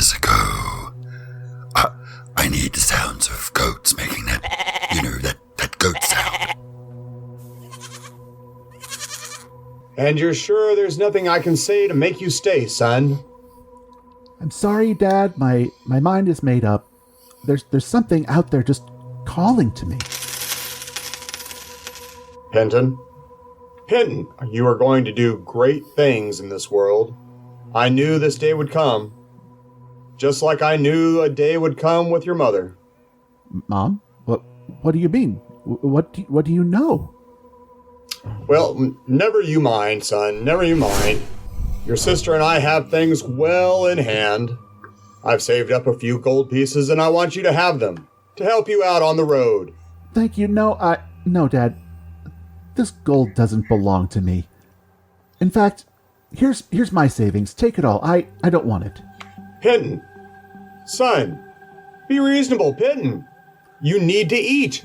years ago. I need the sounds of goats making that, that goat sound. And you're sure there's nothing I can say to make you stay, son? I'm sorry, Dad. My mind is made up. There's something out there just calling to me. Penton, you are going to do great things in this world. I knew this day would come. Just like I knew a day would come with your mother. Mom? What do you mean? What do you know? Well, never you mind, son. Never you mind. Your sister and I have things well in hand. I've saved up a few gold pieces and I want you to have them to help you out on the road. Thank you. No, Dad. This gold doesn't belong to me. In fact, here's my savings. Take it all. I don't want it. Penton, son, be reasonable, Penton. You need to eat.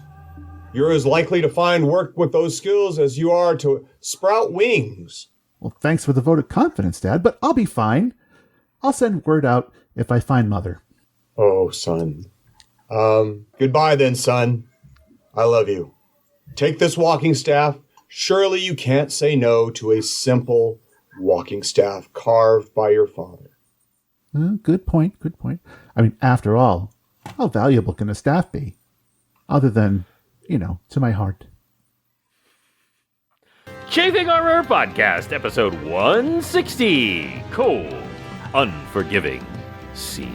You're as likely to find work with those skills as you are to sprout wings. Well, thanks for the vote of confidence, Dad, but I'll be fine. I'll send word out if I find Mother. Oh, son. Goodbye then, son. I love you. Take this walking staff. Surely you can't say no to a simple walking staff carved by your father. Good point. I mean, after all, how valuable can a staff be? Other than, to my heart. Chafing Armor Podcast, Episode 160. Cold, Unforgiving Sea.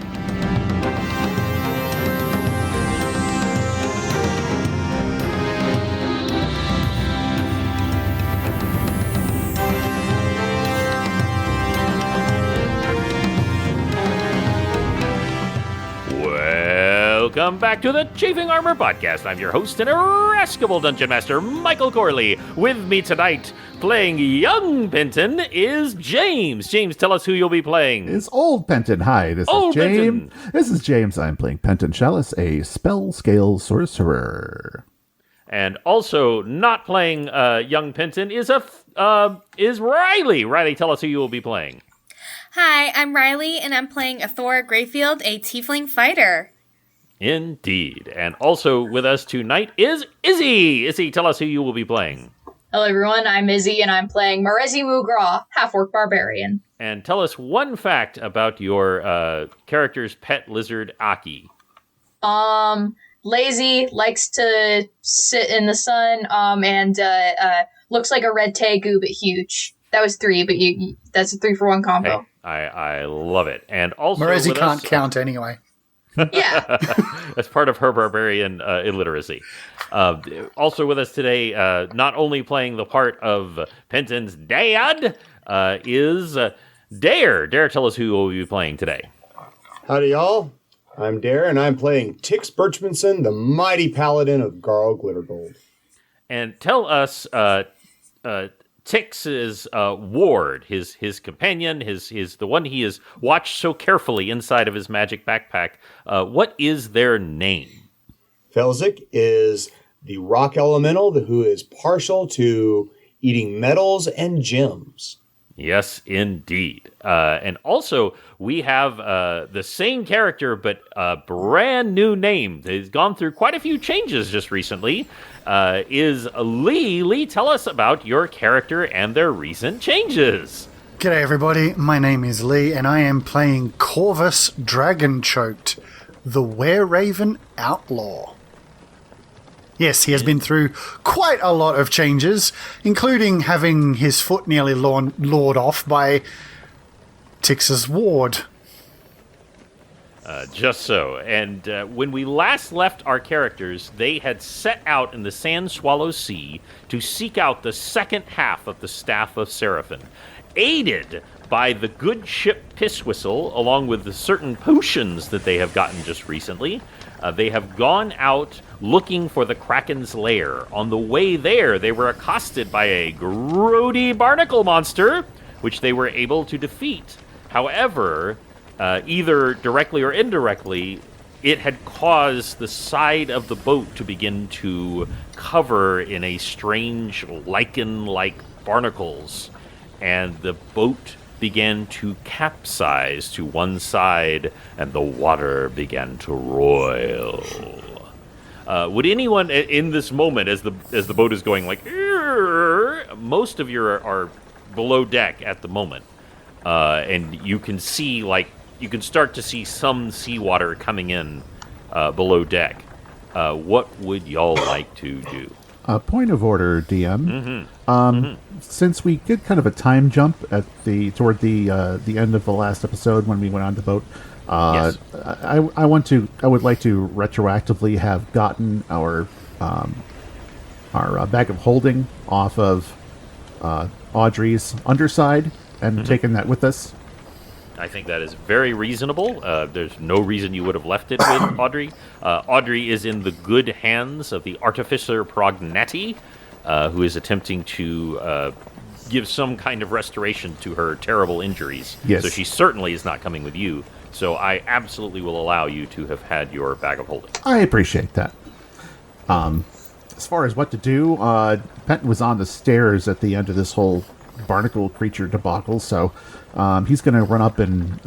Welcome back to the Chafing Armor Podcast. I'm your host and irascible Dungeon Master, Michael Corley. With me tonight, playing young Penton, is James. James, tell us who you'll be playing. It's old Penton. Hi, this is James. This is James. I'm playing Penton Chalice, a spell scale sorcerer. And also not playing young Penton is Riley. Riley, tell us who you will be playing. Hi, I'm Riley, and I'm playing Athora Greyfield, a tiefling fighter. Indeed. And also with us tonight is Izzy. Izzy, tell us who you will be playing. Hello, everyone. I'm Izzy, and I'm playing Marezi Mugraw, half-orc barbarian. And tell us one fact about your character's pet lizard, Aki. Lazy, likes to sit in the sun, and looks like a red tegu, but huge. That was 3, but that's a 3-for-1 combo. Hey, I love it. And also Marezi can't count anyway. Yeah. That's part of her barbarian illiteracy. Also with us today, not only playing the part of Penton's dad, is Dare. Dare, tell us who will be playing today. Howdy, y'all. I'm Dare, and I'm playing Tix Birchmanson, the mighty paladin of Garl Glittergold. And tell us Tix's ward, his companion, his the one he has watched so carefully inside of his magic backpack. What is their name? Felzik is the rock elemental who is partial to eating metals and gems. Yes, indeed. And also, we have the same character, but a brand new name. He's gone through quite a few changes just recently. Is Lee. Lee, tell us about your character and their recent changes. G'day, everybody. My name is Lee, and I am playing Corvus Dragonchoked, the Were-Raven Outlaw. Yes, he has been through quite a lot of changes, including having his foot nearly lawed off by Tix's ward. Just so. And when we last left our characters, they had set out in the Sand Swallow Sea to seek out the second half of the Staff of Seraphim, aided by the good ship Piss Whistle, along with the certain potions that they have gotten just recently. They have gone out looking for the Kraken's lair. On the way there, they were accosted by a grody barnacle monster, which they were able to defeat. However, either directly or indirectly, it had caused the side of the boat to begin to cover in a strange lichen-like barnacles, and the boat began to capsize to one side, and the water began to roil. Would anyone in this moment, as the boat is going like, most of you are below deck at the moment, and you can see you can start to see some seawater coming in below deck. What would y'all like to do? Point of order, DM. Since we did kind of a time jump toward the end of the last episode when we went on the boat, Yes. I would like to retroactively have gotten our bag of holding off of Audrey's underside and taken that with us. I think that is very reasonable. There's no reason you would have left it with Audrey. Audrey is in the good hands of the Artificer Prognetti, who is attempting to give some kind of restoration to her terrible injuries. Yes. So she certainly is not coming with you. So I absolutely will allow you to have had your bag of holding. I appreciate that. As far as what to do, Penton was on the stairs at the end of this whole barnacle creature debacle, so he's going to run up and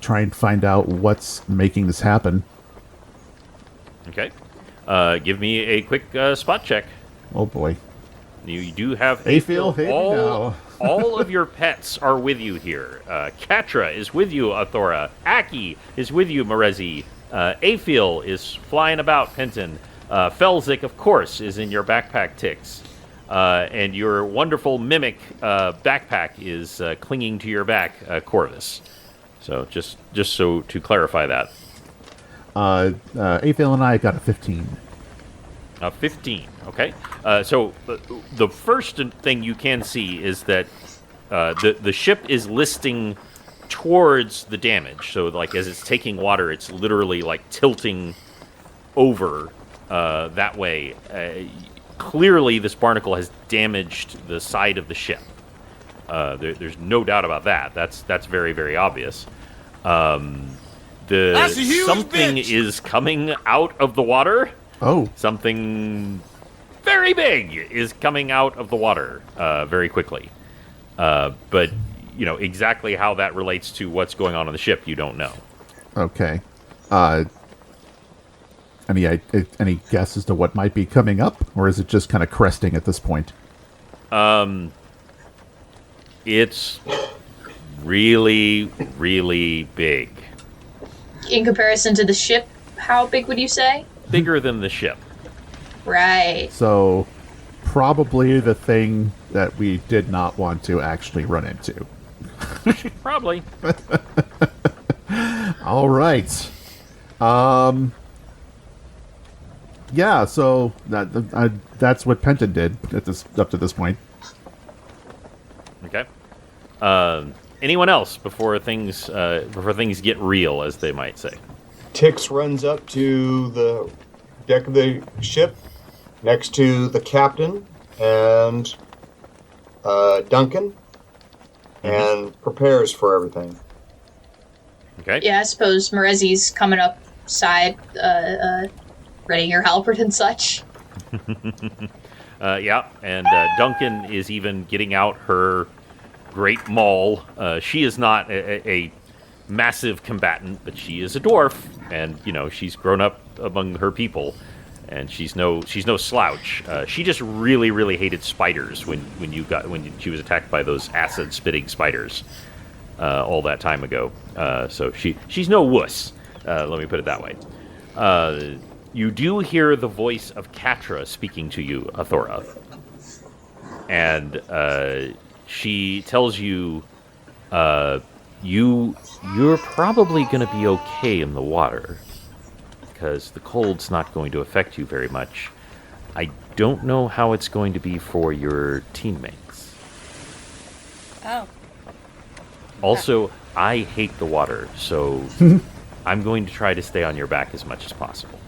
try and find out what's making this happen. Okay. Give me a quick spot check. Oh boy. You do have Aphil, hit me now. all of your pets are with you here. Katra is with you, Athora. Aki is with you, Marezi. Aphil is flying about, Penton. Felzik, of course, is in your backpack, Tix. And your wonderful mimic backpack is clinging to your back, Corvus. So just so to clarify that. Aphil and I got a 15. 15, okay. So the first thing you can see is that the ship is listing towards the damage. So like as it's taking water, it's literally like tilting over that way. Clearly, this barnacle has damaged the side of the ship. There's no doubt about that. That's very, very obvious. Something is coming out of the water. Oh. Something very big is coming out of the water very quickly. But, exactly how that relates to what's going on the ship, you don't know. Okay. Any guess as to what might be coming up, or is it just kind of cresting at this point? It's really, really big. In comparison to the ship, how big would you say? Bigger than the ship. Right. So, probably the thing that we did not want to actually run into. Probably. All right. Yeah, so that's what Penton did up to this point. Okay. Anyone else before things get real, as they might say? Tix runs up to the deck of the ship next to the captain and Duncan and prepares for everything. Okay. Yeah, I suppose Marezi's coming up side, readying her halberd and such. Yeah, and Duncan is even getting out her great maul. She is not a massive combatant, but she is a dwarf, and she's grown up among her people, and she's no slouch. She just really, really hated spiders when she was attacked by those acid spitting spiders all that time ago. So she's no wuss. Let me put it that way. You do hear the voice of Katra speaking to you, Athora, and she tells you, you're probably going to be okay in the water because the cold's not going to affect you very much. I don't know how it's going to be for your teammates. Oh. Also, I hate the water, so I'm going to try to stay on your back as much as possible.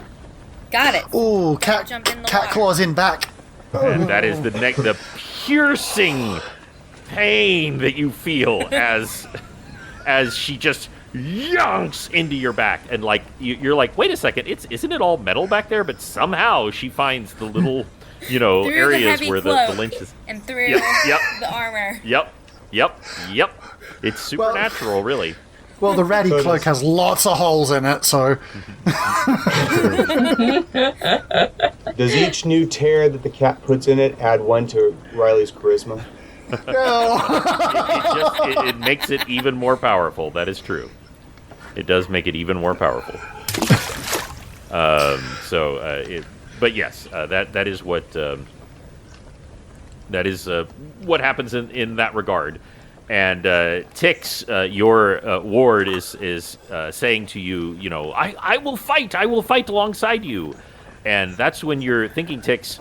Got it. Ooh, Jump in the cat water. claws in back. And that is the piercing pain that you feel as she just yonks into your back, and you're like, wait a second, isn't it all metal back there? But somehow she finds the little Through areas the where the cloak lynch is. and through Yep. the armor. Yep. It's supernatural, really. Well, the ratty cloak has lots of holes in it, so... Does each new tear that the cat puts in it add 1 to Riley's charisma? It makes it even more powerful. That is true. It does make it even more powerful. But yes, that is what what happens in that regard. And Tix, your ward is saying to you, you know, I will fight alongside you. And that's when you're thinking, Tix,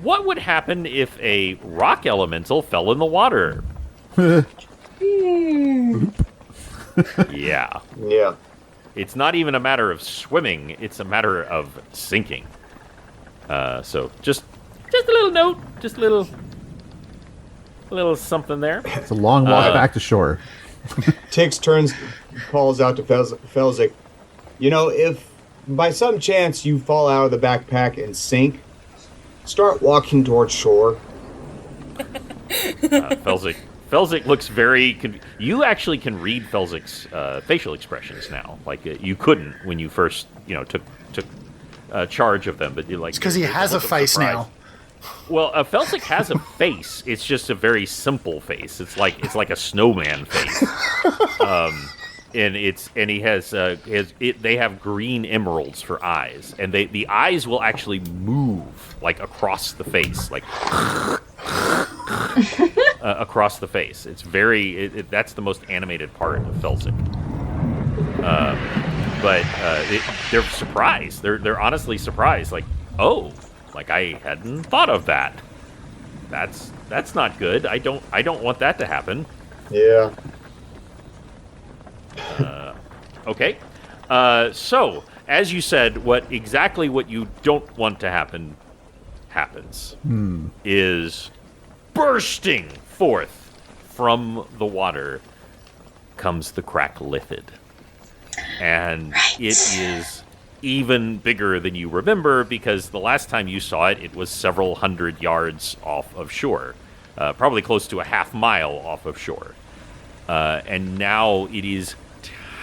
what would happen if a rock elemental fell in the water? Yeah. Yeah. It's not even a matter of swimming, it's a matter of sinking. So just a little note, just a little something there. It's a long walk back to shore. Tix calls out to Felzik, you know, if by some chance you fall out of the backpack and sink, start walking towards shore. Felzik looks very... You actually can read Felzik's facial expressions now. Like, you couldn't when you first, took charge of them. But you like... It's because he has a face now. Well, Felzik has a face. It's just a very simple face. It's like a snowman face. And he has they have green emeralds for eyes, and the eyes will actually move like across the face, like across the face. It's very that's the most animated part of Felzik. But they're surprised. They're honestly surprised. Like, oh, like I hadn't thought of that. That's not good. I don't want that to happen. Yeah. Okay. So, as you said, what you don't want to happen happens. Is bursting forth from the water comes the Crack-Lithid. And it is even bigger than you remember, because the last time you saw it, it was several hundred yards off of shore. Probably close to a half mile off of shore. And now it is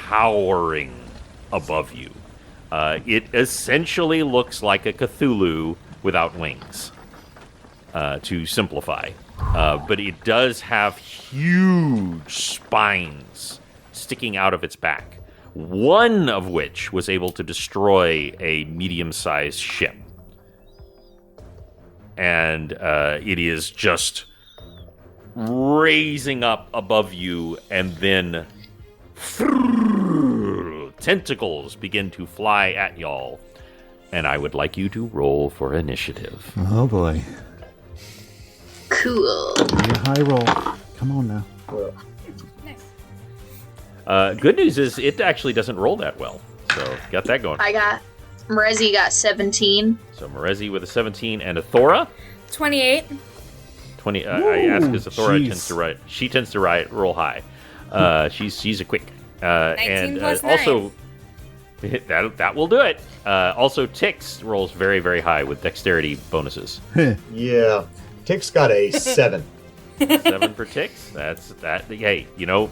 towering above you. It essentially looks like a Cthulhu without wings, to simplify. But it does have huge spines sticking out of its back, one of which was able to destroy a medium-sized ship. And it is just raising up above you, and then tentacles begin to fly at y'all. And I would like you to roll for initiative. Oh boy. Cool. Be a high roll. Come on now. Nice. Good news is it actually doesn't roll that well. So got that going. Merezi got 17. So Merezi with a 17 and a Thora. 28. 20. I ask because Thora tends to write. She tends to roll high. She's a quick. 19 and plus also that will do it. Also, Tix rolls very, very high with dexterity bonuses. Yeah. Tix got a 7. 7 for Tix. That's that. Hey,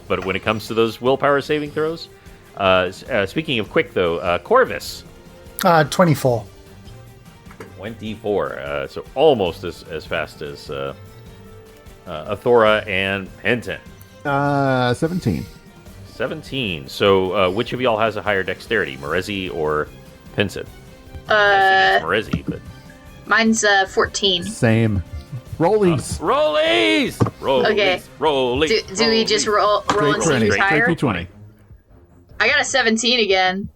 but when it comes to those willpower saving throws, speaking of quick though, Corvus. 24. 24. So almost as fast as Athora and Penton. 17. 17. So which of y'all has a higher dexterity, Merezi or Penson? I think it's Merezi, but Mine's 14. Same. Rollies. Rollies! Okay. Rollies. Do we just roll and see who's higher? Straight 20. I got a 17 again.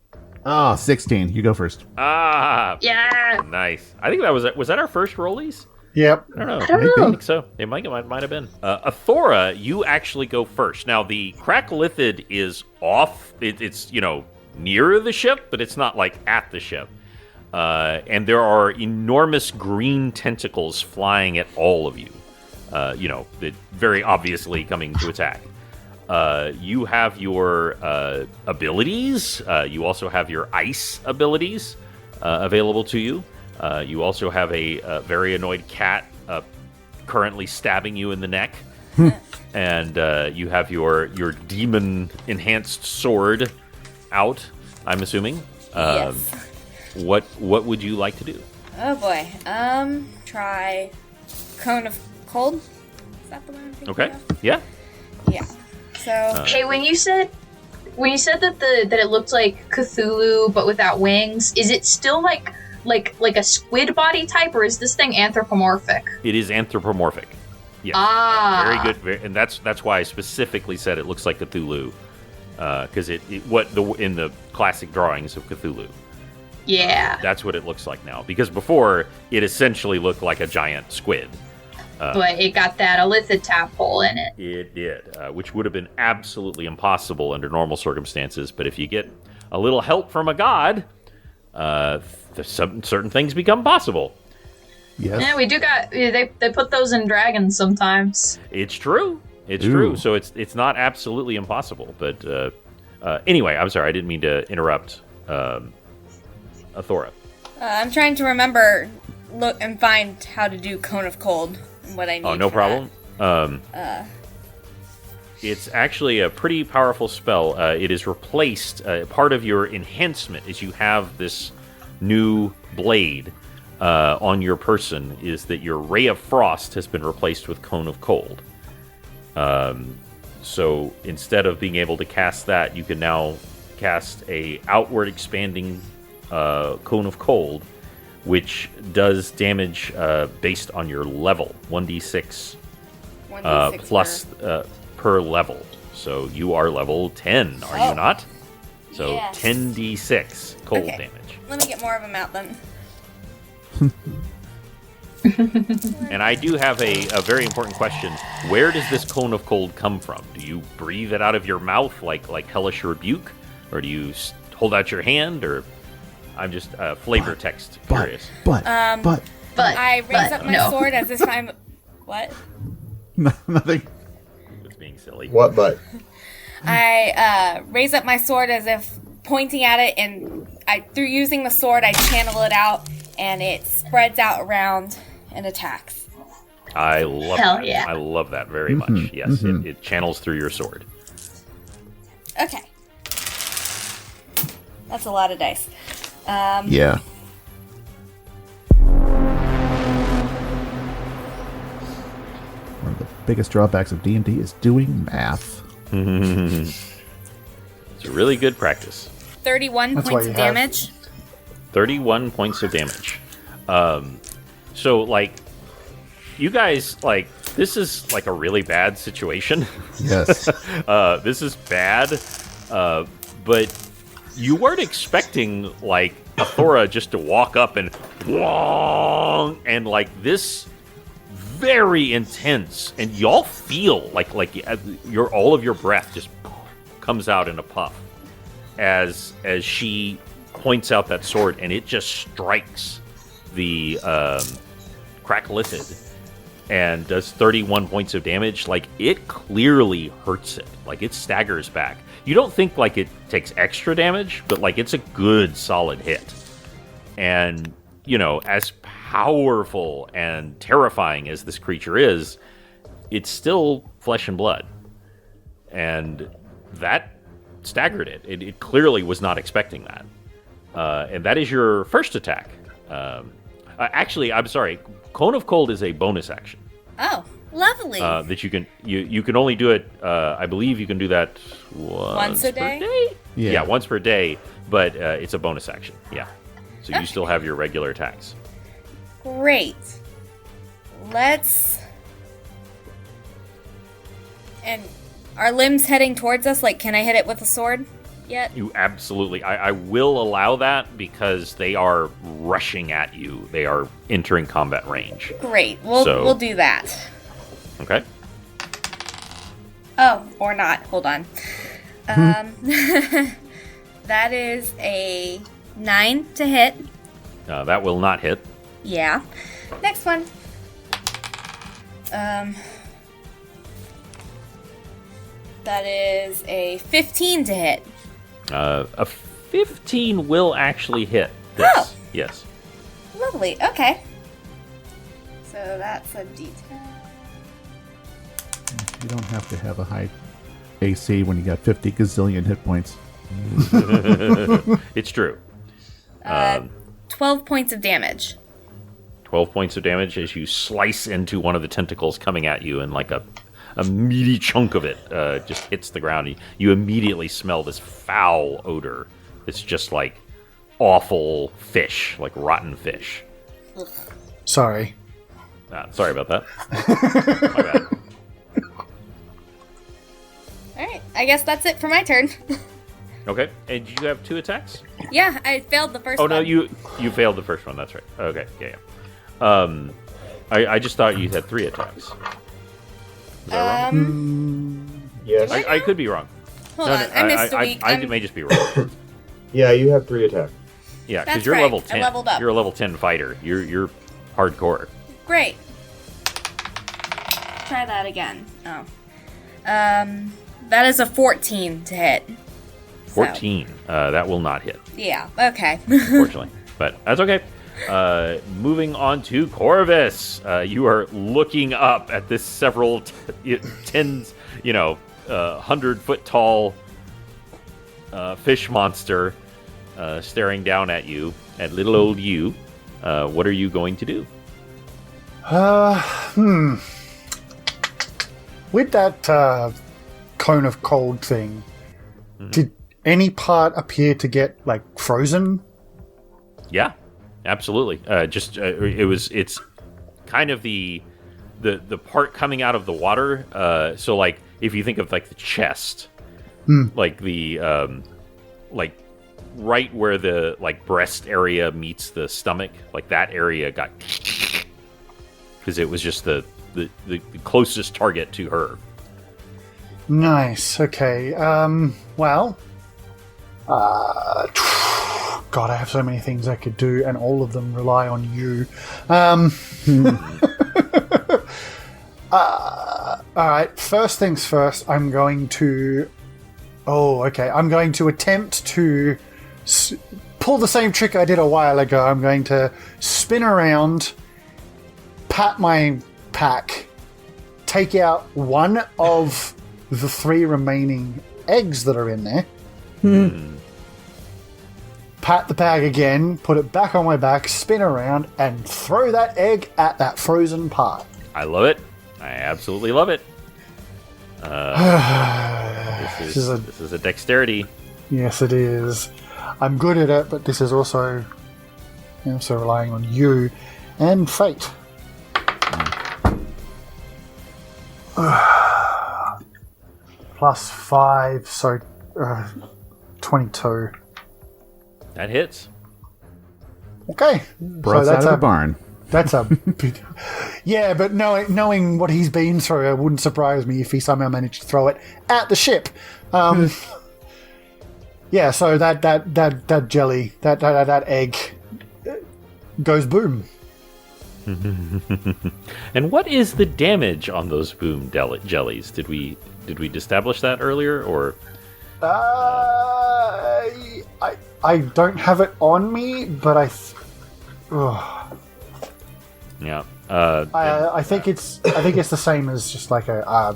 Oh, 16. You go first. Ah. Yeah. Nice. I think that was that our first Rollies? Yep. I don't know. I don't I know. think so. It might have been. Athora, you actually go first. Now, the Crack-Lithid is off. It's near the ship, but it's not like at the ship. And there are enormous green tentacles flying at all of you. Very obviously coming to attack. You have your abilities. You also have your ice abilities available to you. You also have a very annoyed cat currently stabbing you in the neck. And you have your demon enhanced sword out, I'm assuming. Yes. What would you like to do? Oh boy. Try Cone of Cold. Is that the one I'm thinking Okay. of? Yeah. Yeah. So Hey, when you said that that it looked like Cthulhu but without wings, is it still like a squid body type, or is this thing anthropomorphic? It is anthropomorphic. Yes. Ah. Very good. And that's why I specifically said it looks like Cthulhu, because in the classic drawings of Cthulhu. Yeah. That's what it looks like now. Because before, it essentially looked like a giant squid. But it got that Elithid tadpole in it. It did, which would have been absolutely impossible under normal circumstances. But if you get a little help from a god, certain things become possible. Yes. Yeah, we do got they put those in dragons sometimes. It's true. It's Ooh. true. So it's not absolutely impossible. But anyway, I'm sorry. I didn't mean to interrupt Athora. I'm trying to remember, look and find how to do Cone of Cold and what I need. Oh, no for problem. that. It's actually a pretty powerful spell. It is replaced. Part of your enhancement is you have this new blade on your person, is that your Ray of Frost has been replaced with Cone of Cold. So instead of being able to cast that, you can now cast a outward expanding Cone of Cold, which does damage based on your level, 1d6 1d6 plus per level. So you are level 10, are you not? So Yes. 10d6 cold Okay. damage. Let me get more of them out then. And I do have a very important question. Where does this Cone of Cold come from? Do you breathe it out of your mouth like Hellish Rebuke? Or do you hold out your hand? Or I'm just flavor text curious. But I raise up my no. sword as if I'm... What? nothing. It's being silly. What but? I raise up my sword as if pointing at it, and through using the sword, I channel it out, and it spreads out around and attacks. I love Hell that. yeah. I love that very much. Yes, it channels through your sword. Okay. That's a lot of dice. Yeah. One of the biggest drawbacks of D&D is doing math. It's a really good practice. 31 That's why points you of have- damage. 31 points of damage. So, like, you guys, like, this is, like, a really bad situation. Yes. This is bad. But you weren't expecting, like, Athora just to walk up and wong, and, like, this very intense, and y'all feel like all of your breath just comes out in a puff as she points out that sword, and it just strikes the Cracklithid and does 31 points of damage. Like, it clearly hurts it. Like, it staggers back. You don't think, like, it takes extra damage, but, like, it's a good, solid hit. And, you know, as powerful and terrifying as this creature is, it's still flesh and blood. And that staggered it. It clearly was not expecting that. And that is your first attack. Actually, I'm sorry. Cone of Cold is a bonus action. Oh, lovely. That you can only do it. I believe you can do that once a per day? Yeah, once per day. But it's a bonus action. Yeah. So you still have your regular attacks. Great. Let's... And are limbs heading towards us? Like, can I hit it with a sword yet? You absolutely. I will allow that because they are rushing at you. They are entering combat range. Great. We'll do that. Okay. Oh, or not. Hold on. That is a 9 to hit. That will not hit. Yeah. Next one. That is a 15 to hit. A 15 will actually hit this. Oh. Yes. Lovely. Okay. So that's a D10. You don't have to have a high AC when you got 50 gazillion hit points. It's true. 12 points of damage. 12 points of damage as you slice into one of the tentacles coming at you, and like a meaty chunk of it just hits the ground. You immediately smell this foul odor. It's just like awful fish, like rotten fish. Sorry. Sorry about that. My bad. Alright, I guess that's it for my turn. Okay, and you have 2 attacks? Yeah, I failed the first Oh, one. no, you failed the first one. That's right. Okay, yeah. I just thought you had 3 attacks. Is that wrong? Yes. I could be wrong. Hold on, I missed a week. I may just be wrong. Yeah, you have 3 attacks. Yeah, because That's you're right. level I 10. leveled up. You're a level 10 fighter. You're hardcore. Great. Try that again. Oh. That is a 14 to hit. 14. That will not hit, Yeah, okay. unfortunately. But that's okay. Moving on to Corvus. You are looking up at this several 100-foot tall fish monster staring down at you, at little old you. What are you going to do? With that cone of cold thing, did any part appear to get like frozen? Yeah, absolutely. It's kind of the part coming out of the water. So like if you think of like the chest, like the like right where the like breast area meets the stomach, like that area got because it was just the closest target to her. Nice. Okay. Well. God, I have so many things I could do, and all of them rely on you. All right. First things first. I'm going to. Oh, okay. I'm going to attempt to pull the same trick I did a while ago. I'm going to spin around, pat my pack, take out one of the 3 remaining eggs that are in there. Pat the bag again, put it back on my back, spin around, and throw that egg at that frozen part. I love it. I absolutely love it. This is a dexterity. Yes, it is. I'm good at it, but this is also relying on you and fate. +5, so 22. That hits. Okay, Brought out of the barn. That's a bit... Yeah, but knowing what he's been through, it wouldn't surprise me if he somehow managed to throw it at the ship. Yeah, so that jelly, that egg goes boom. And what is the damage on those boom jellies? Did we establish that earlier, or? I don't have it on me, but Yeah. I think it's the same as just like a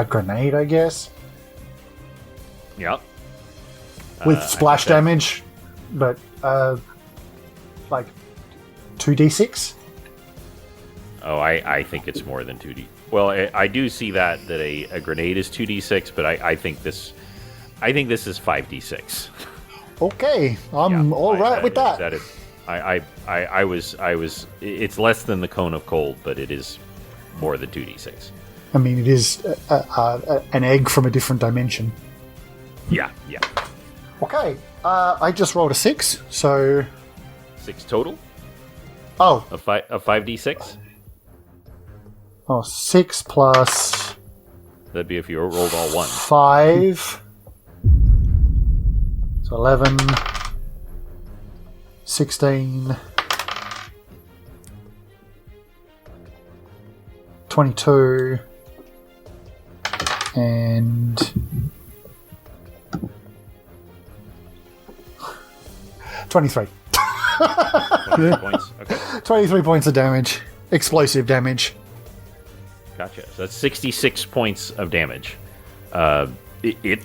grenade, I guess, Yeah. with splash damage, but like 2d6. Oh, I think it's more than 2d. Well, I do see that a grenade is 2d6, but I think this is 5d6. Okay, I'm all right with that. That is, I was. It's less than the cone of cold, but it is more than 2d6. I mean, it is an egg from a different dimension. Yeah. Okay, I just rolled a 6, so 6 total. Oh, A 5d6. 6 plus That'd be if you rolled all 1. 5. So 11, 16, 22, and 23. 23 points. Okay. 23 points of damage. Explosive damage. Gotcha. So that's 66 points of damage. It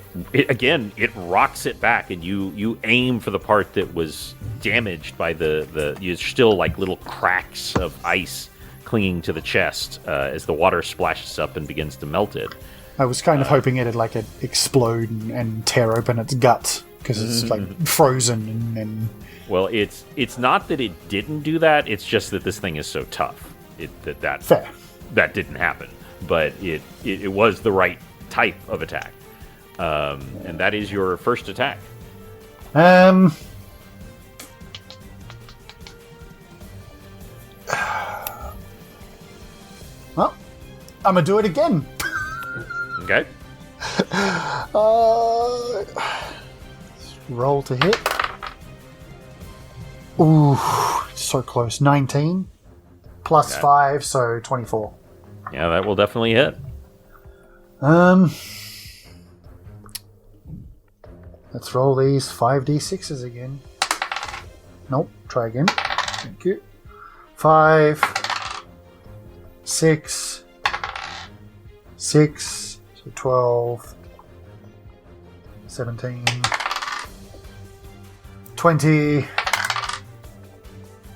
rocks it back, and you aim for the part that was damaged by there's still like little cracks of ice clinging to the chest as the water splashes up and begins to melt it. I was kind of hoping it'd like explode and tear open its guts because it's like frozen and. Well, it's not that it didn't do that. It's just that this thing is so tough. Fair. That didn't happen, but it was the right type of attack, and that is your first attack. Well, I'm gonna do it again. Okay. Roll to hit. Ooh, so close. 19 plus 5, so 24. Yeah, that will definitely hit. Let's roll these 5d6s again. Nope, try again. Thank you. 5, 6, 6, so 12, 17, 20,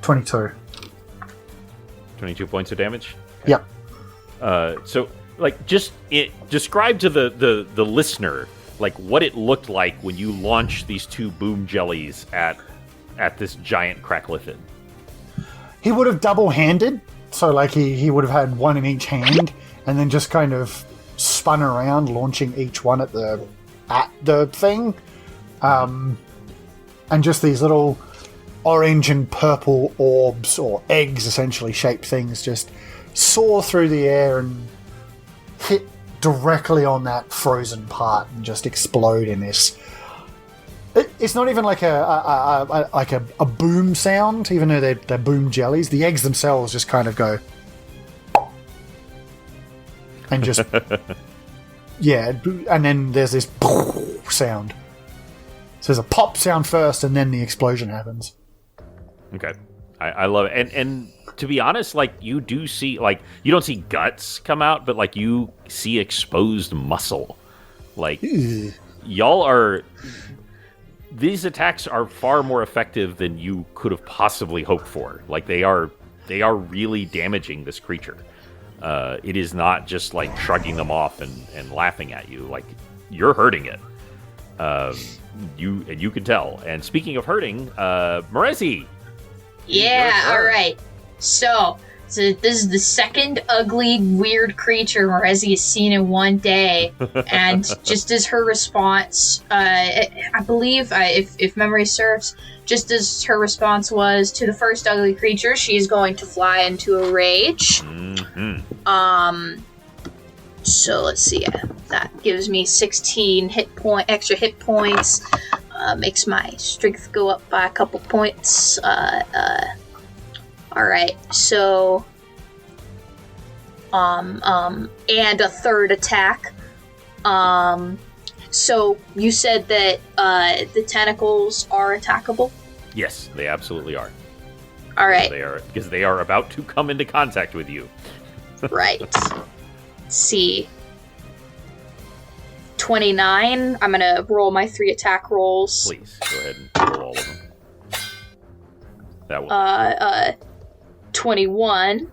22. 22 points of damage? Yep. So, like, just describe to the listener, like, what it looked like when you launched these 2 boom jellies at this giant cracklithid. He would have double-handed, so, like, he would have had one in each hand, and then just kind of spun around, launching each one at the thing. And just these little orange and purple orbs, or eggs, essentially, shaped things, just soar through the air and hit directly on that frozen part and just explode in this. It's not even like a boom sound, even though they're boom jellies. The eggs themselves just kind of go and just yeah, and then there's this sound. So there's a pop sound first, and then the explosion happens. Okay, I love it, and to be honest, like, you do see, like, you don't see guts come out, but like you see exposed muscle. Like, y'all are. These attacks are far more effective than you could have possibly hoped for. Like, they are really damaging this creature. It is not just like shrugging them off and laughing at you. Like, you're hurting it. You can tell. And speaking of hurting, Marezi. Yeah, all right. So this is the second ugly, weird creature Marezi has seen in one day, and just as her response, I believe, if memory serves, just as her response was to the first ugly creature, she's going to fly into a rage. Mm-hmm. So let's see. That gives me 16 extra hit points. Makes my strength go up by a couple points. All right, so, and a third attack. So you said that the tentacles are attackable? Yes, they absolutely are. All right. Because they are about to come into contact with you. Right. Let's see. 29. I'm gonna roll my 3 attack rolls. Please go ahead and roll all of them. That will. 21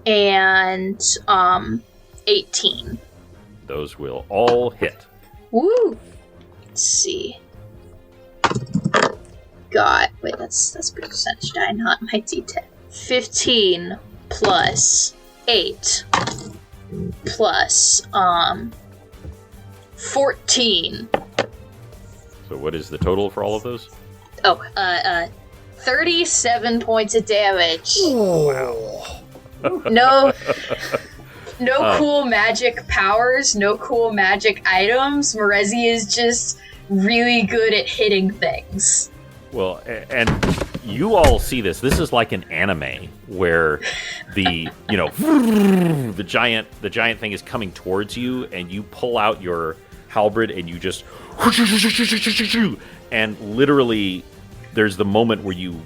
and 18. Those will all hit. Woo! Let's see. Wait, that's percentage die, not my D10. 15 plus 8 plus 14. So what is the total for all of those? 37 points of damage. Wow. No cool magic powers, no cool magic items. Marezi is just really good at hitting things. Well, and you all see this. This is like an anime where the giant thing is coming towards you, and you pull out your halberd and you just and literally there's the moment where you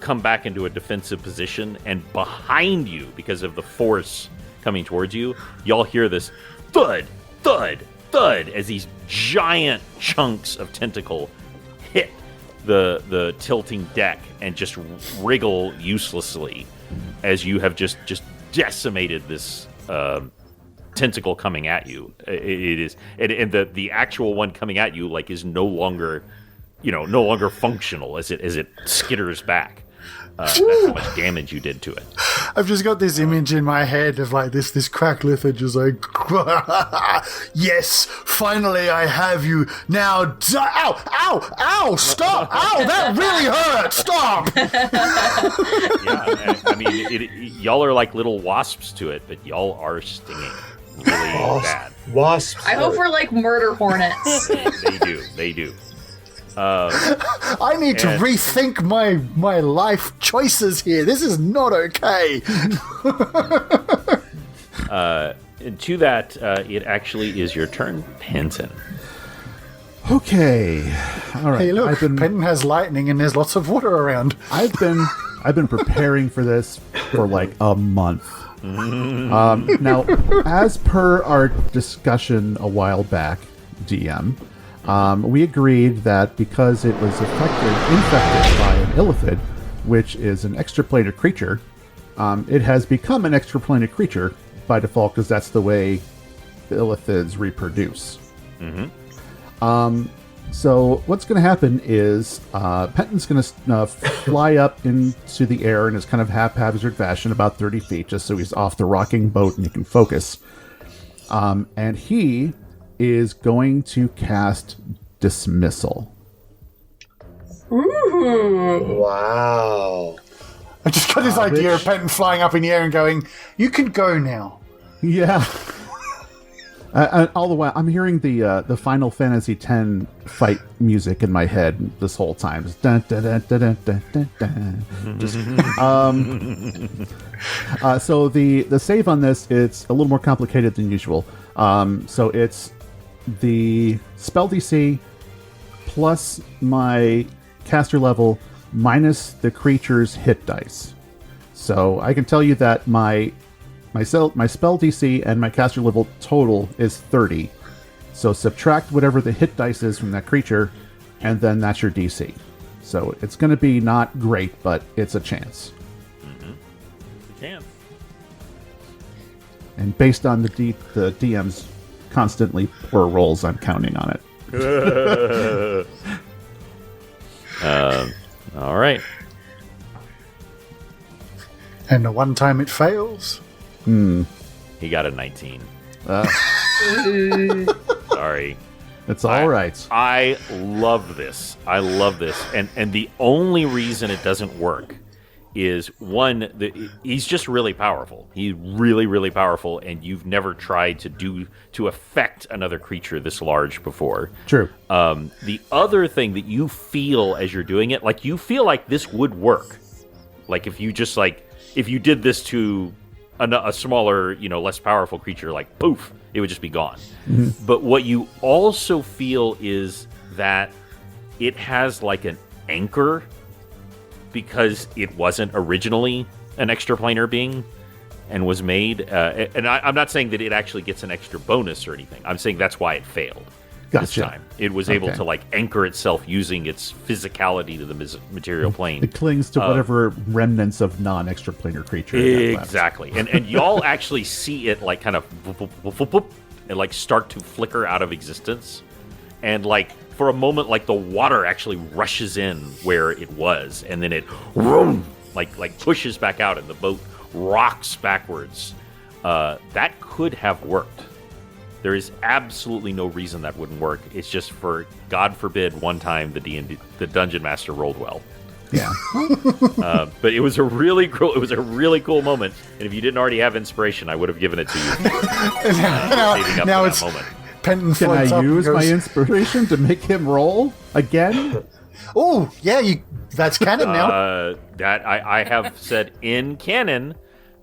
come back into a defensive position, and behind you, because of the force coming towards you, y'all hear this thud, thud, thud as these giant chunks of tentacle hit the tilting deck and just wriggle uselessly as you have just decimated this tentacle coming at you. It is, and the actual one coming at you is no longer functional as it skitters back. That's how much damage you did to it. I've just got this image in my head of this crack lizard just yes, finally I have you. Now ow, ow, ow, stop, ow, that really hurt, stop. Yeah, I mean, y'all are like little wasps to it, but y'all are stinging really bad. Wasps. I hope we're like murder hornets. They do. I need to rethink my life choices here. This is not okay. And to that, it actually is your turn, Penton. Okay. All right. Hey, look, Penton has lightning and there's lots of water around. I've been preparing for this for like a month. Now, as per our discussion a while back, DM, we agreed that because it was infected by an illithid, which is an extraplanar creature, it has become an extraplanar creature by default because that's the way the illithids reproduce. So what's going to happen is Penton's going to fly up into the air in his kind of haphazard fashion, about 30 feet, just so he's off the rocking boat and he can focus. And he is going to cast Dismissal. Ooh. Wow. I just got this idea of Penton flying up in the air and going, "You can go now." Yeah. And all the while, I'm hearing the Final Fantasy X fight music in my head this whole time. Just dun, dun, dun, dun, dun, dun, dun. Just, so the save on this, it's a little more complicated than usual. So it's the spell DC plus my caster level minus the creature's hit dice. So I can tell you that my spell DC and my caster level total is 30. So subtract whatever the hit dice is from that creature, and then that's your DC. So it's going to be not great, but it's a chance. You can. And based on the DM's constantly poor rolls, I'm counting on it. All right. And the one time it fails. He got a 19. Sorry. It's all right. I love this. And the only reason it doesn't work is, one, he's just really powerful. He's really, really powerful, and you've never tried to affect another creature this large before. True. The other thing that you feel as you're doing it, you feel like this would work. If you did this to a smaller, less powerful creature, poof, it would just be gone. Mm-hmm. But what you also feel is that it has an anchor, because it wasn't originally an extraplanar being and was made. And I'm not saying that it actually gets an extra bonus or anything. I'm saying that's why it failed this time. It was able to anchor itself using its physicality to the material plane. It clings to whatever remnants of non-extraplanar creature. Exactly. And y'all actually see it kind of and start to flicker out of existence. And for a moment, the water actually rushes in where it was, and then it pushes back out, and the boat rocks backwards. That could have worked. There is absolutely no reason that wouldn't work. It's just, for God forbid, one time the dungeon master rolled well. Yeah. But it was a really cool moment. And if you didn't already have inspiration, I would have given it to you. Now it's moment. Penton Can I floats use up and my goes, inspiration to make him roll again? "Oh, yeah, that's canon now." That I have said in canon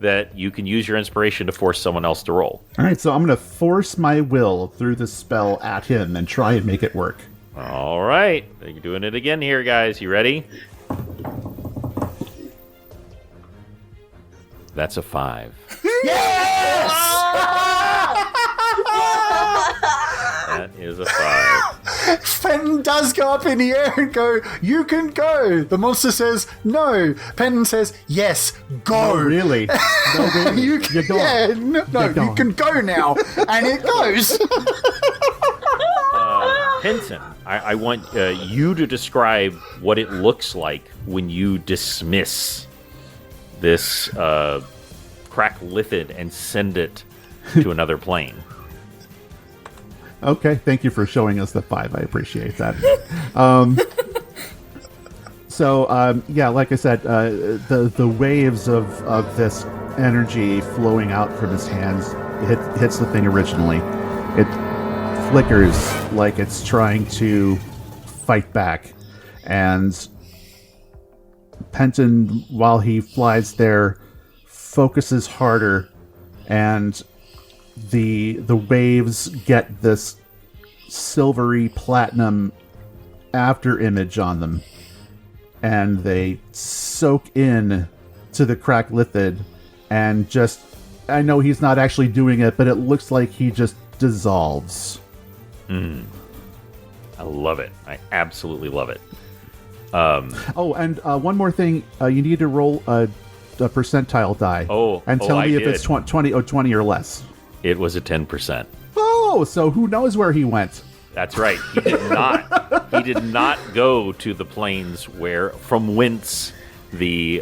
that you can use your inspiration to force someone else to roll. All right, so I'm going to force my will through the spell at him and try and make it work. All right. You're doing it again here, guys. You ready? That's a 5. That is a 5. Fenton does go up in the air and go, "You can go." The monster says, "No." Fenton says, "Yes, go." Oh, really? No, really? You can, You're gone. yeah, no, You're you gone. can go now. And it goes. Henson, I want you to describe what it looks like when you dismiss this cracklithid and send it to another plane. Okay, thank you for showing us the 5. I appreciate that. Yeah, like I said, the waves of this energy flowing out from his hands hits the thing originally. It flickers like it's trying to fight back, and Penton, while he flies there, focuses harder, and the waves get this silvery platinum after image on them, and they soak in to the cracklithid, and just, I know he's not actually doing it, but it looks like he just dissolves. I love it. I absolutely love it. And one more thing, you need to roll a percentile die. And tell me I if it's 20 or less. It was a 10%. Oh, so who knows where he went? That's right. He did not. He did not go to the plains from whence the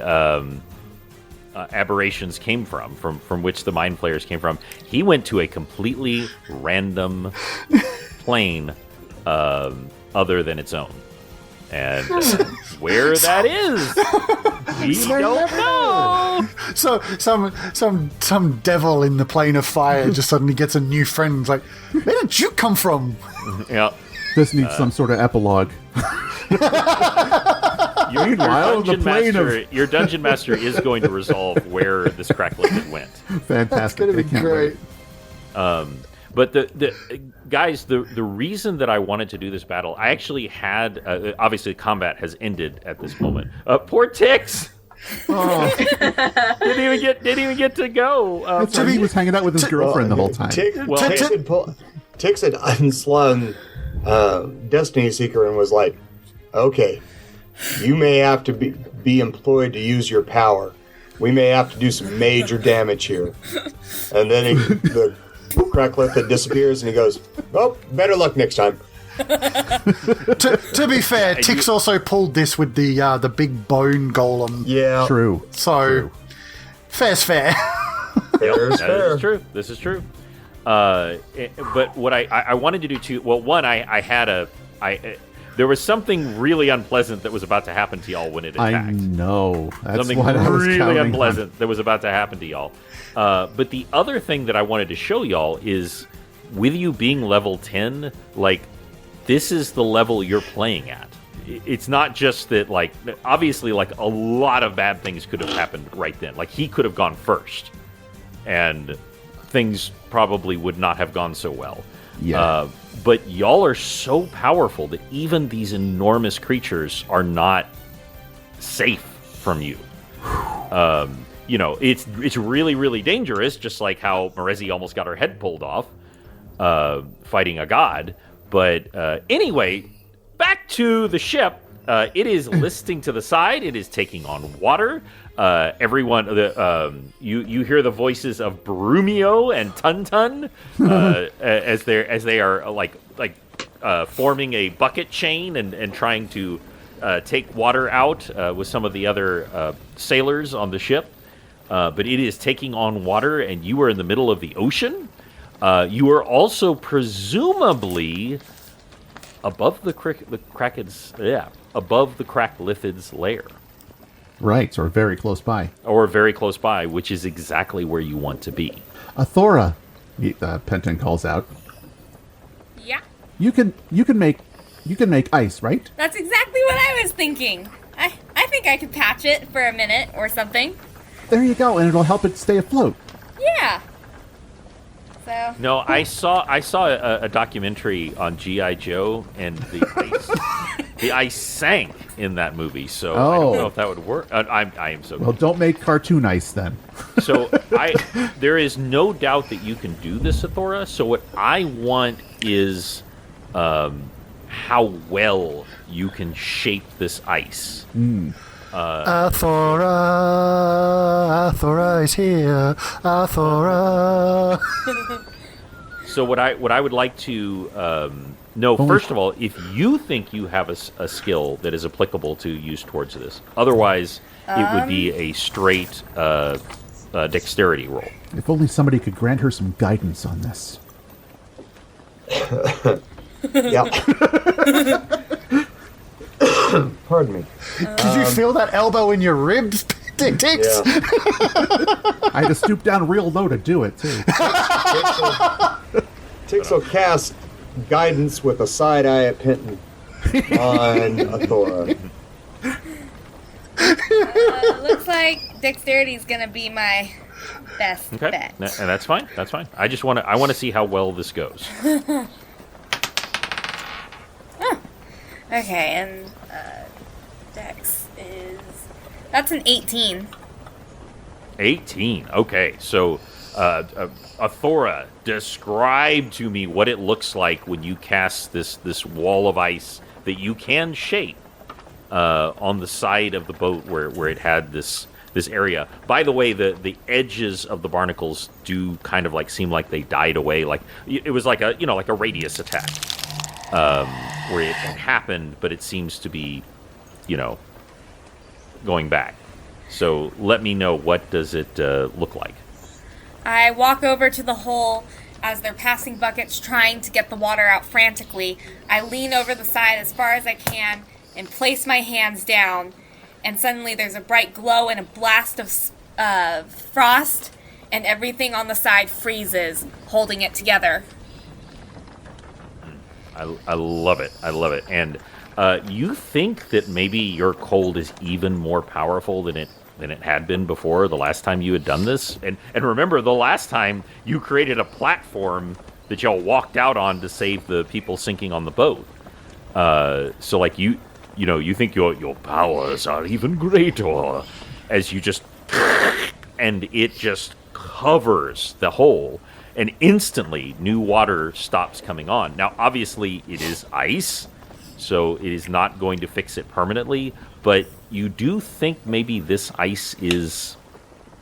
aberrations came from which the mind flayers came from. He went to a completely random plane other than its own. And where that is, we don't know. So some devil in the plane of fire just suddenly gets a new friend. It's like, where did you come from? Yeah. This needs some sort of epilogue. Your dungeon master is going to resolve where this cracklithid went. Fantastic. That's going to be great. But the guys, the reason that I wanted to do this battle, I actually had obviously combat has ended at this moment. Poor Tix. Oh, didn't even get to go. he was hanging out with his girlfriend the whole time. Tix had unslung Destiny Seeker and was like, "Okay, you may have to be employed to use your power. We may have to do some major damage here." And then the cracklithid disappears, and he goes, "Oh, better luck next time." To be fair, Tix also pulled this with the big bone golem. Yeah, True. So, fair's fair. Fair's fair. This is true. But what I wanted to do too. Well, one, I had there was something really unpleasant that was about to happen to y'all when it attacked. I know. That's Something what I was really counting unpleasant that was about to happen to y'all. But the other thing that I wanted to show y'all is, with you being level 10, like, this is the level you're playing at. It's not just that, like, obviously, like, a lot of bad things could have happened right then. Like, he could have gone first, and things probably would not have gone so well. Yeah. But y'all are so powerful that even these enormous creatures are not safe from you. You know, it's really, really dangerous, just like how Marezi almost got her head pulled off fighting a god. But anyway, back to the ship. It is listing to the side. It is taking on water. Everyone, you hear the voices of Brumio and Tuntun as they are like forming a bucket chain and trying to take water out with some of the other sailors on the ship. But it is taking on water, and you are in the middle of the ocean. You are also presumably above the cracklithid's lair. Right, or very close by. Or very close by, which is exactly where you want to be. Athora, Penton calls out. Yeah, You can make ice, right? that's exactly what I was thinking. I think I could patch it for a minute or something. There you go, and it'll help it stay afloat. Yeah. So. No, I saw a documentary on G.I. Joe and the ice. The ice sank in that movie, so I don't know if that would work. I am so. Well, don't make cartoon ice then. So there is no doubt that you can do this, Athora. So what I want is how well you can shape this ice. Athora is here. Athora. So what I would like to know, first of all, if you think you have a skill that is applicable to use towards this. Otherwise, it would be a straight dexterity roll. If only somebody could grant her some guidance on this. Yeah. Pardon me. Did you feel that elbow in your ribs, Tix? Yeah. I had to stoop down real low to do it, too. Tix will cast guidance with a side eye at Penton on Athora. Looks like dexterity is gonna be my best bet. And that's fine. That's fine. I just want to see how well this goes. Okay, and dex that's an 18. 18. Okay, so Athora, describe to me what it looks like when you cast this wall of ice that you can shape on the side of the boat where it had this area. By the way, the edges of the barnacles do kind of like seem like they died away. Like it was like a radius attack where it happened, but it seems to be going back. So let me know, what does it look like? I walk over to the hole as they're passing buckets trying to get the water out frantically. I lean over the side as far as I can and place my hands down, and suddenly there's a bright glow and a blast of frost, and everything on the side freezes, holding it together. I love it. I love it. And you think that maybe your cold is even more powerful than it had been before, the last time you had done this. And remember, the last time you created a platform that y'all walked out on to save the people sinking on the boat. So like you think your powers are even greater as you just and it just covers the hole, and instantly new water stops coming on. Now obviously it is ice, so it is not going to fix it permanently, but you do think maybe this ice is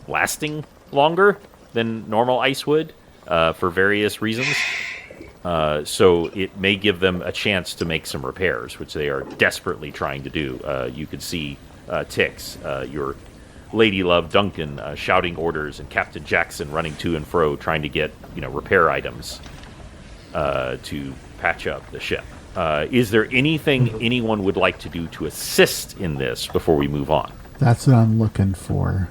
lasting longer than normal ice would for various reasons. So it may give them a chance to make some repairs, which they are desperately trying to do. You could see Tix, your lady love Duncan, shouting orders, and Captain Jackson running to and fro trying to get repair items to patch up the ship. Is there anything anyone would like to do to assist in this before we move on? That's what I'm looking for.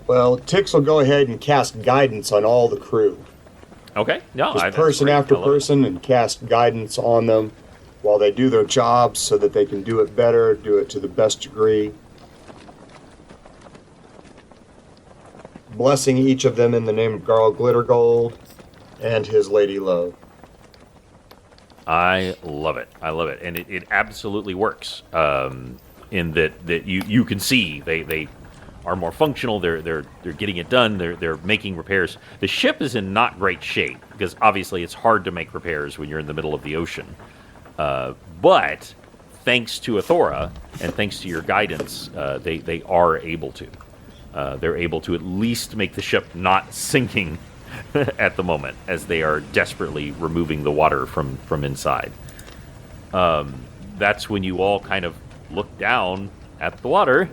Well, Tix will go ahead and cast guidance on all the crew. Okay. No, Just person after person, and cast guidance on them while they do their jobs so that they can do it better, do it to the best degree. Blessing each of them in the name of Garl Glittergold and his lady love. I love it. I love it. And it absolutely works. In that you can see they are more functional. They're getting it done. They're making repairs. The ship is in not great shape because obviously it's hard to make repairs when you're in the middle of the ocean. But thanks to Athora and thanks to your guidance, they are able to. They're able to at least make the ship not sinking at the moment as they are desperately removing the water from inside. That's when you all kind of look down at the water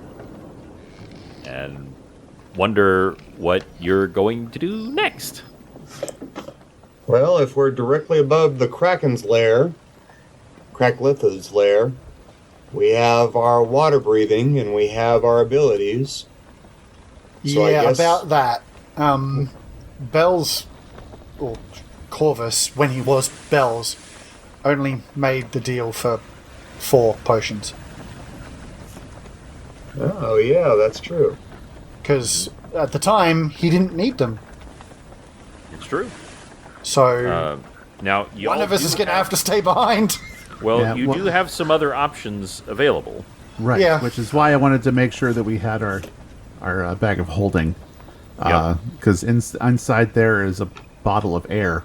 and wonder what you're going to do next. Well, if we're directly above the Kraken's lair, Kraklitha's lair, we have our water breathing and we have our abilities. So yeah, I guess... about that. Bells, or Corvus, when he was Bells, only made the deal for 4 potions. Oh, yeah, that's true. Because at the time, he didn't need them. It's true. So Now, you One of us is going to have to stay behind. Well, Yeah, you do have some other options available. Right. Yeah. Which is why I wanted to make sure that we had our bag of holding. Yep. Because inside there is a bottle of air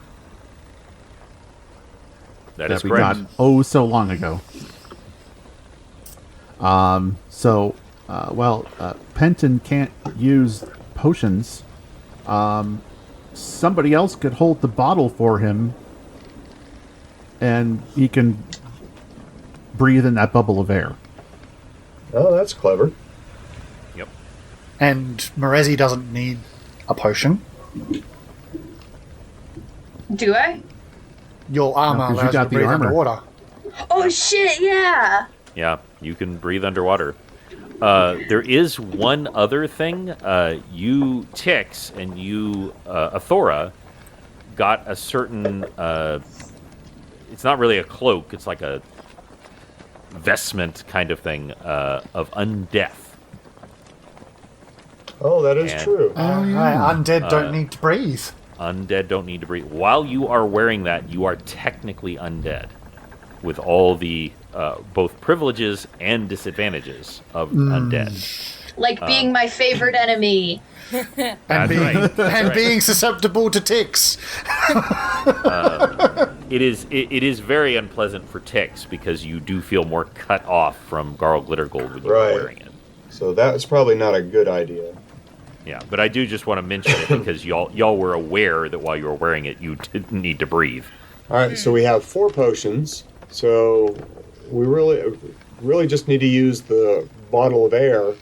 That is we correct. got so long ago. Penton can't use potions. Somebody else could hold the bottle for him, and he can breathe in that bubble of air. Oh, that's clever. Yep. And Morezi doesn't need a potion. Do I? Your armor 'cause you allows you got to the breathe armor. underwater. Oh shit! Yeah. Yeah, you can breathe underwater. There is one other thing. You, Tix, and you, Athora, got a certain... it's not really a cloak. It's like a vestment kind of thing of undeath. Oh, that is And- true. Undead don't need to breathe. Undead don't need to breathe. While you are wearing that, you are technically undead, with all the both privileges and disadvantages of undead. Like being my favorite enemy. That's being, right. and That's right. being susceptible to ticks. It is very unpleasant for Tix because you do feel more cut off from Garl Glittergold when you're Right. wearing it. So that's probably not a good idea. Yeah, but I do just want to mention it because y'all were aware that while you were wearing it, you didn't need to breathe. All right, so we have 4 potions. So we really just need to use the bottle of air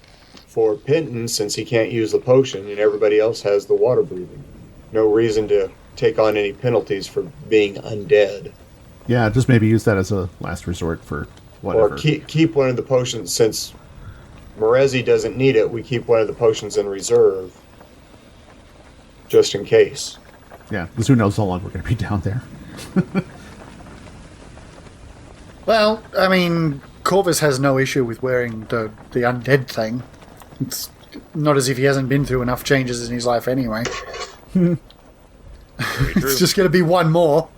for Penton since he can't use the potion and everybody else has the water breathing. No reason to take on any penalties for being undead. Yeah, just maybe use that as a last resort for whatever. Or keep one of the potions since Morezi doesn't need it. We keep one of the potions in reserve just in case. Yeah, because who knows how long we're going to be down there. Well, I mean, Corvus has no issue with wearing the undead thing. It's not as if he hasn't been through enough changes in his life anyway. Very true. It's just going to be one more.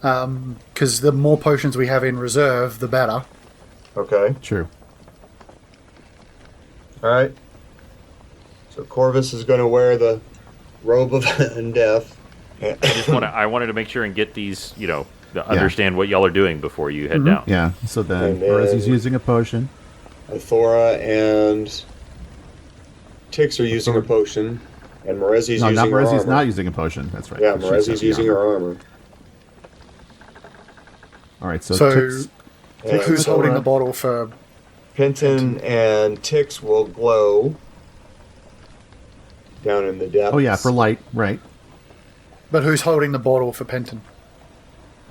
Because the more potions we have in reserve, the better. Okay. True. All right. So Corvus is going to wear the robe of undeath. I wanted to make sure and get these, to understand what y'all are doing before you head down. Yeah, so then And then- Morezi's using a potion. Athora and Tix are using a potion, and Morezi's No, using not her Morezi's armor. not using a potion. That's right. Yeah, 'cause she's got Morezi's the using armor. her armor. All right, so So, And who's so holding the bottle for... Penton and Tix will glow down in the depths. oh yeah, for light, right? But who's holding the bottle for Penton?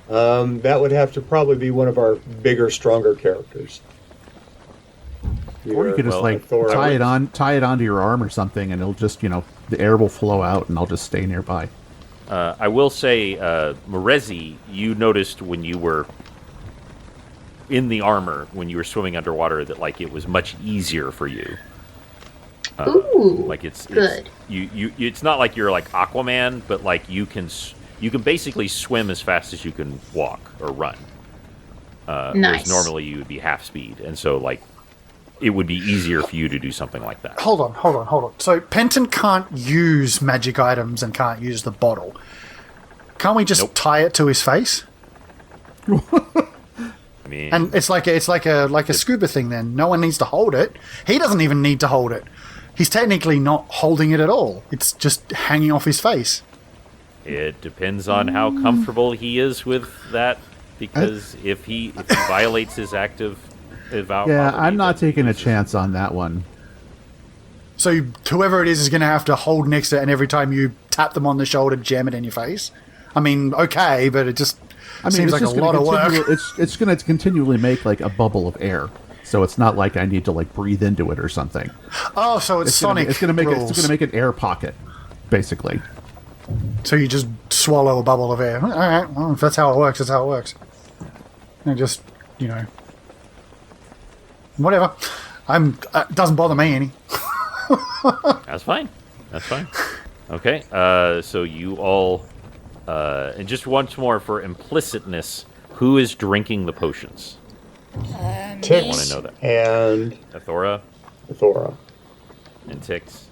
That would have to probably be one of our bigger, stronger characters. Or you could just Athora. tie it onto your arm or something, and it'll just the air will flow out, and I'll just stay nearby. I will say, Morezi, you noticed when you were in the armor, when you were swimming underwater, that it was much easier for you. Ooh. It's good. It's not like you're like Aquaman, but you can basically swim as fast as you can walk or run. Nice. Whereas normally you would be half speed, and so it would be easier for you to do something like that. Hold on. So Penton can't use magic items and can't use the bottle. Can't we just Nope. tie it to his face? I mean, And it's like a scuba thing then. No one needs to hold it. He doesn't even need to hold it. He's technically not holding it at all. It's just hanging off his face. it depends on how comfortable he is with that. Because if he violates his active vow, Yeah, probably, I'm not then taking a loses. chance on that one. So whoever it is going to have to hold next to it, and every time you tap them on the shoulder, jam it in your face. I mean, okay, but it just seems like a lot of work. It's going to continually make a bubble of air, so it's not like I need to breathe into it or something. Oh, so it's Sonic It's going to rules. make an air pocket, basically. So you just swallow a bubble of air. All right, well, if that's how it works, that's how it works. And just, whatever. Doesn't bother me any. That's fine. Okay. So you all And just once more for implicitness, who is drinking the potions? Tix I want to know that. and Athora Thora. and Tix.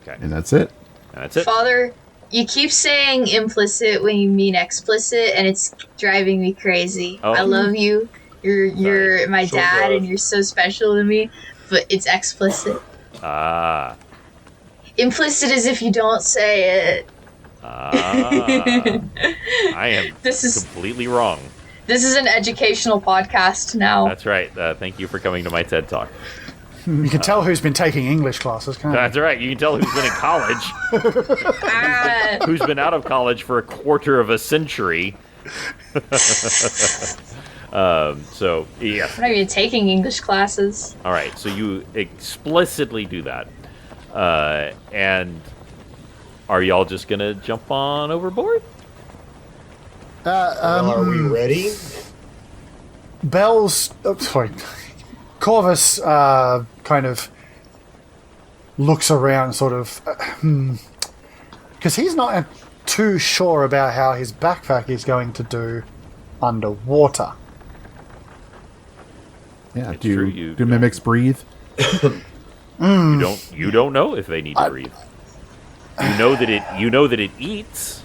Okay, And that's it. and that's it. Father, you keep saying implicit when you mean explicit, and it's driving me crazy. Oh. I love you. You're my So dad, good. and you're so special to me. But it's explicit. Ah. Implicit is if you don't say it. I am This is completely wrong. an educational podcast now. That's right. Thank you for coming to my TED Talk. You can tell who's been taking English classes, can't you? That's right. You can tell who's been in college, Ah, who's been out of college for a quarter of a century. So, yes. I'm not even taking English classes. All right. So you explicitly do that. And are y'all just going to jump on overboard? Well, are we ready? Bells. Oh, sorry. Corvus kind of looks around, sort of. Because he's not too sure about how his backpack is going to do underwater. Yeah. It's Do true, you do mimics breathe? You don't know if they need to breathe. You know that it eats,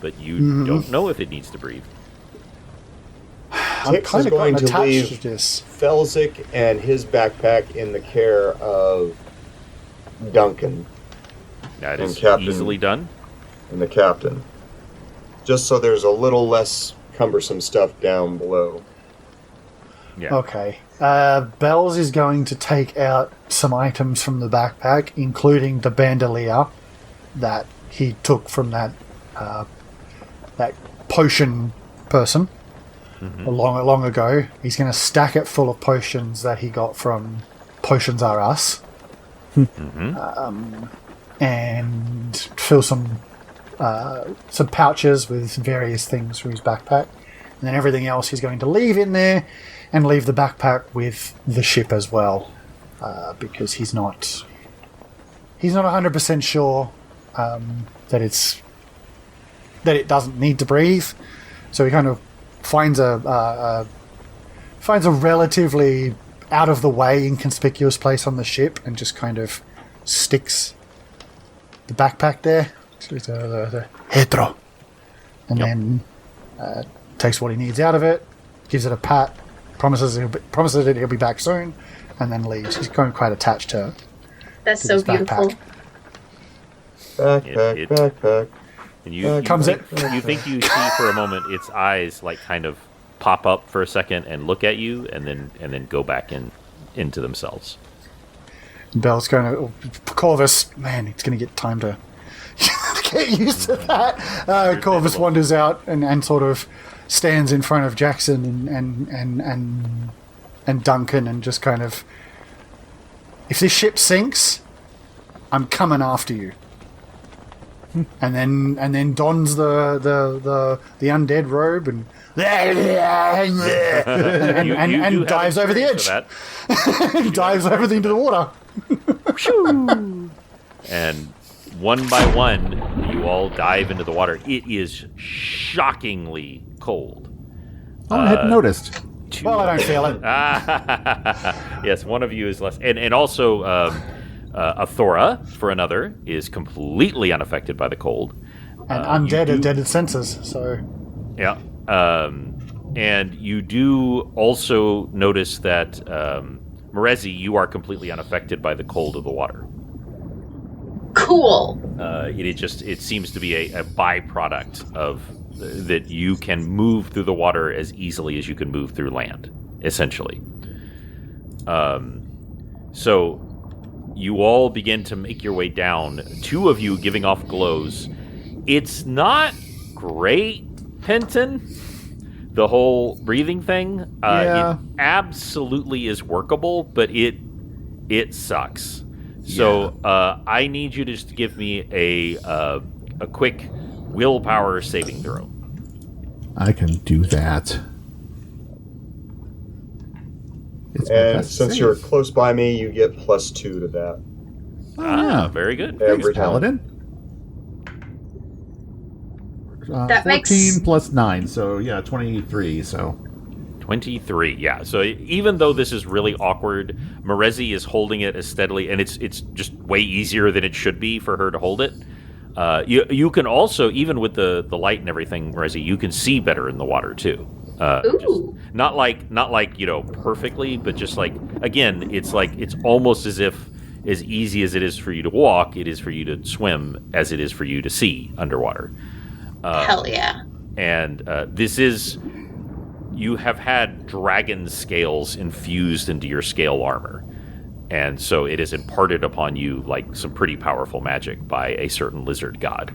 but you don't know if it needs to breathe. I'm Tix is kind of going gotten to attached leave to this. Felzik and his backpack in the care of Duncan That And is Captain- easily done. and the captain. Just so there's a little less cumbersome stuff down below. Yeah. Okay. Bells is going to take out some items from the backpack, including the bandolier that he took from that potion person long ago. He's going to stack it full of potions that he got from Potions R Us, and fill some pouches with various things from his backpack. And then everything else he's going to leave in there, and leave the backpack with the ship as well, because he's not 100% sure that it doesn't need to breathe. So he kind of finds a relatively out of the way, inconspicuous place on the ship, and just kind of sticks the backpack there. The hetero, and then takes what he needs out of it, gives it a pat, promises that he'll be back soon, and then leaves. He's going quite attached to That's to so his beautiful. backpack. It- Backpack. And you Comes think, you think you see for a moment its eyes like kind of pop up for a second and look at you, and then go back into themselves. Bell's going to Corvus. Man, he's going to get time to get used to that. Corvus wanders out and sort of stands in front of Jackson and Duncan, and just kind of, if this ship sinks, I'm coming after you. And then dons the undead robe and You have dives over the experience edge. for that. Dives over into the water. And one by one, you all dive into the water. It is shockingly cold. Oh, I hadn't noticed. Well, I don't feel it. Yes, one of you is less, and also Athora, for another, is completely unaffected by the cold. And you undead are do- dead senses, so Yeah, and you do also notice that Merezi, you are completely unaffected by the cold of the water. Cool. It seems to be a byproduct of that you can move through the water as easily as you can move through land, essentially. So you all begin to make your way down, two of you giving off glows. It's not great, Penton, the whole breathing thing. Yeah. It absolutely is workable, but it sucks. So I need you to just give me a quick willpower saving throw. I can do that. It's my And best since save. you're close by me, you get +2 to that. Oh, yeah. Very good. Every time. Paladin. That 14 makes plus 9, so yeah, 23, so... 23, yeah. So even though this is really awkward, Marezi is holding it as steadily, and it's just way easier than it should be for her to hold it. You can also, even with the light and everything, Marezi, you can see better in the water too. Ooh. Just not like perfectly, but just like, again, it's almost as if as easy as it is for you to walk, it is for you to swim as it is for you to see underwater. Hell yeah. And this is... You have had dragon scales infused into your scale armor. And so it is imparted upon you like some pretty powerful magic by a certain lizard god.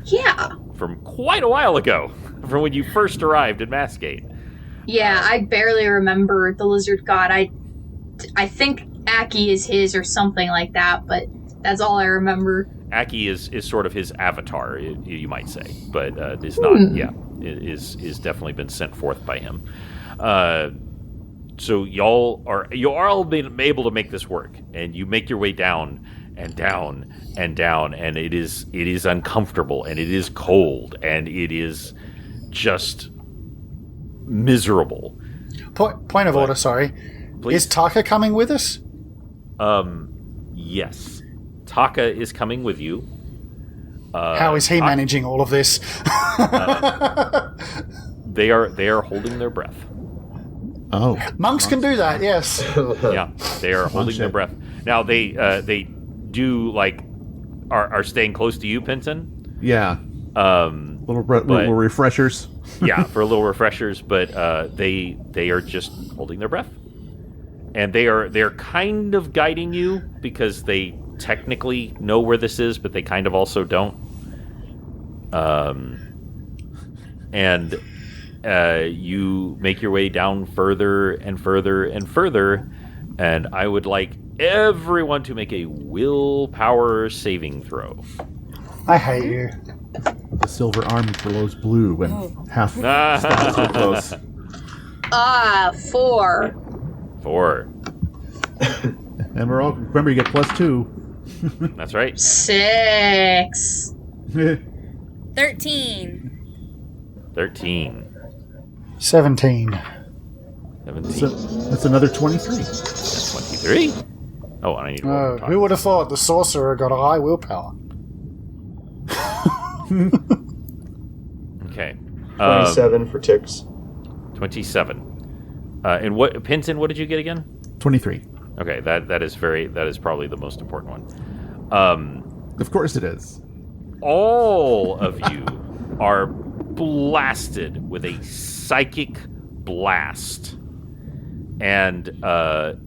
Yeah. From quite a while ago, from when you first arrived in Mascate. Yeah, I barely remember the lizard god. I think Aki is his or something like that, but that's all I remember. Aki is sort of his avatar, you might say, but is not. Yeah, is definitely been sent forth by him. So you are all been able to make this work, and you make your way down and down and down, and it is uncomfortable, and it is cold, and it is just miserable. Point of order, sorry. Please. Is Taka coming with us? Yes. Taka is coming with you. How is he managing all of this? They are holding their breath. Oh. Monks can do that, yes. Yeah, they are holding their breath. Now they do are staying close to you, Pinton. Yeah. Little refreshers. Yeah, for little refreshers, but they are just holding their breath, and they're kind of guiding you because they technically know where this is, but they kind of also don't. And you make your way down further and further and further, and I would like everyone to make a willpower saving throw. I hate you. The silver arm glows blue when half stops so close. 4. 4. And remember, you get +2. That's right. 6. 13. 13. 17. 17. So that's another 23. 23. Oh, and I need to roll Who would have thought the sorcerer got a high willpower? Okay. 27 for ticks. 27. And what, Pinton, what did you get again? 23. Okay, that is probably the most important one. Of course it is. All of you are blasted with a psychic blast. And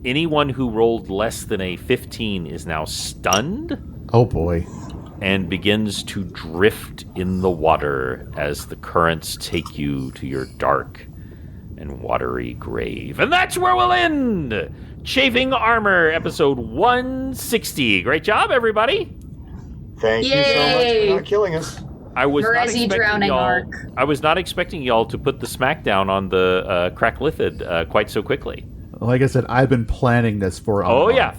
anyone who rolled less than a 15 is now stunned. Oh boy. And begins to drift in the water as the currents take you to your dark and watery grave. And that's where we'll end! Chafing Armor, episode 160. Great job, everybody! Thank you so much for not killing us. I was Marezi drowning arc. I was not expecting y'all to put the smackdown on the Cracklithid quite so quickly. Like I said, I've been planning this for a month. Oh yeah.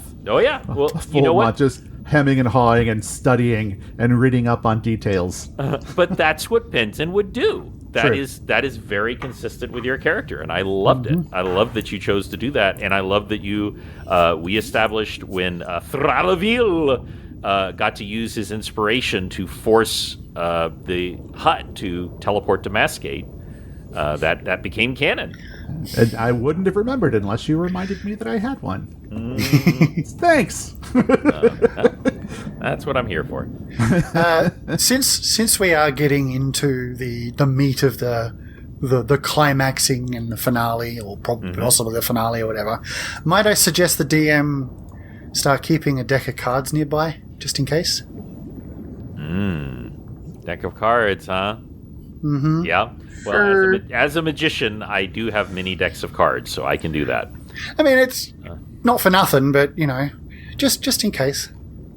Well, you know what? Just hemming and hawing and studying and reading up on details. But that's what Pinton would do. That True. is very consistent with your character, and I loved it. I love that you chose to do that, and I love that you we established when Thralaville got to use his inspiration to force the hut to teleport to Mascate. That became canon. And I wouldn't have remembered unless you reminded me that I had one. Thanks. That's what I'm here for. Since we are getting into the meat of the climaxing and the finale, or possibly the finale or whatever, might I suggest the DM start keeping a deck of cards nearby, just in case? Deck of cards, huh? Mm-hmm. Yeah. Well, as a magician, I do have many decks of cards, so I can do that. I mean, it's not for nothing, but, you know, just in case.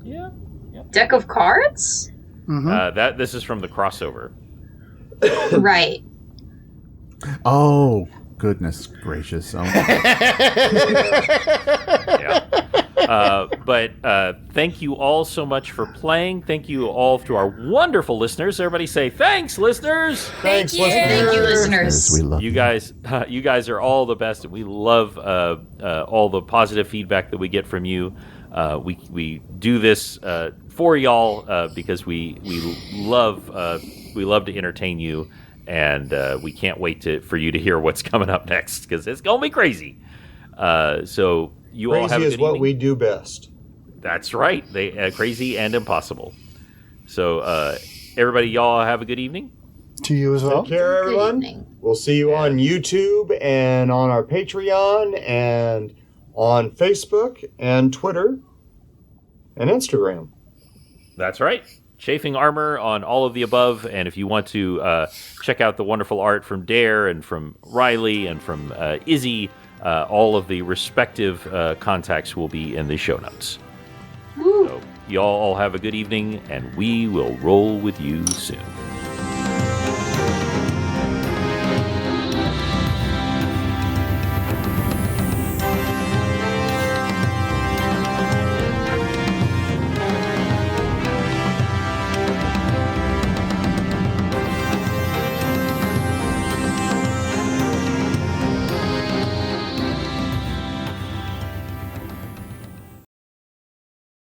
Yeah. Deck of cards? Mm-hmm. This is from the crossover. Right. Oh, goodness gracious. Oh, Yeah. But thank you all so much for playing. Thank you all to our wonderful listeners. Everybody say thanks, listeners. Thanks, you. listeners. Thank you, listeners. we love You guys are all the best, and we love all the positive feedback that we get from you. We do this for y'all because we love to entertain you, and we can't wait for you to hear what's coming up next because it's gonna be crazy. So you all have a Crazy good is what evening. we do best. That's right. They crazy and impossible. So everybody, y'all have a good evening. To you as well. Take care, Good everyone. evening. We'll see you on YouTube and on our Patreon and on Facebook and Twitter and Instagram. That's right. Chafing Armor on all of the above. And if you want to check out the wonderful art from Dare and from Riley and from Izzy, all of the respective contacts will be in the show notes. Woo. So y'all all have a good evening, and we will roll with you soon.